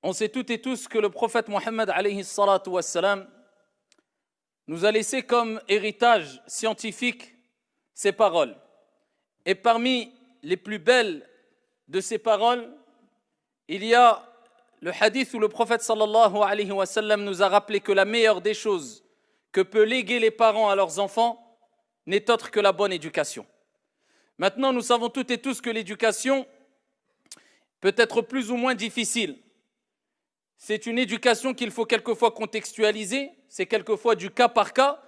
On sait toutes et tous que le prophète Mohammed alayhi salatu wassalam nous a laissé comme héritage scientifique ses paroles. Et parmi les plus belles de ces paroles, il y a le hadith où le prophète sallallahu alayhi wa sallam nous a rappelé que la meilleure des choses que peuvent léguer les parents à leurs enfants n'est autre que la bonne éducation. Maintenant, nous savons toutes et tous que l'éducation peut être plus ou moins difficile. C'est une éducation qu'il faut quelquefois contextualiser, c'est quelquefois du cas par cas,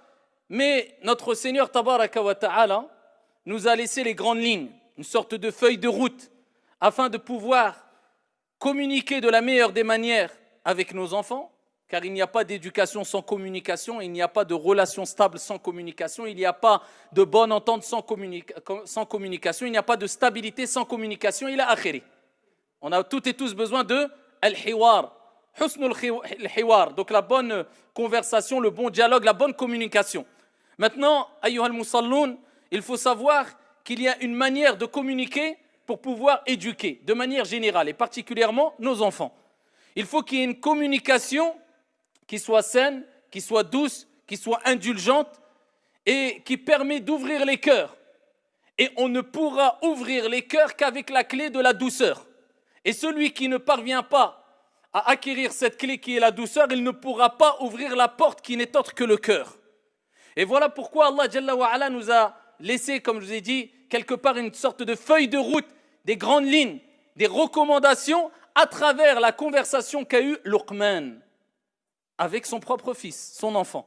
mais notre Seigneur Tabaraka wa Ta'ala nous a laissé les grandes lignes, une sorte de feuille de route, afin de pouvoir communiquer de la meilleure des manières avec nos enfants, car il n'y a pas d'éducation sans communication, il n'y a pas de relation stable sans communication, il n'y a pas de bonne entente sans communication, il n'y a pas de stabilité sans communication, il a akhiri. On a toutes et tous besoin de al-hiwar, husnul hiwar, donc la bonne conversation, le bon dialogue, la bonne communication. Maintenant, ayyuhal musalloun, il faut savoir qu'il y a une manière de communiquer pour pouvoir éduquer, de manière générale, et particulièrement nos enfants. Il faut qu'il y ait une communication qui soit saine, qui soit douce, qui soit indulgente et qui permet d'ouvrir les cœurs. Et on ne pourra ouvrir les cœurs qu'avec la clé de la douceur. Et celui qui ne parvient pas à acquérir cette clé qui est la douceur, il ne pourra pas ouvrir la porte qui n'est autre que le cœur. Et voilà pourquoi Allah Jalla wa Ala nous a laissé, comme je vous ai dit, quelque part une sorte de feuille de route, des grandes lignes, des recommandations à travers la conversation qu'a eue Luqman avec son propre fils, son enfant.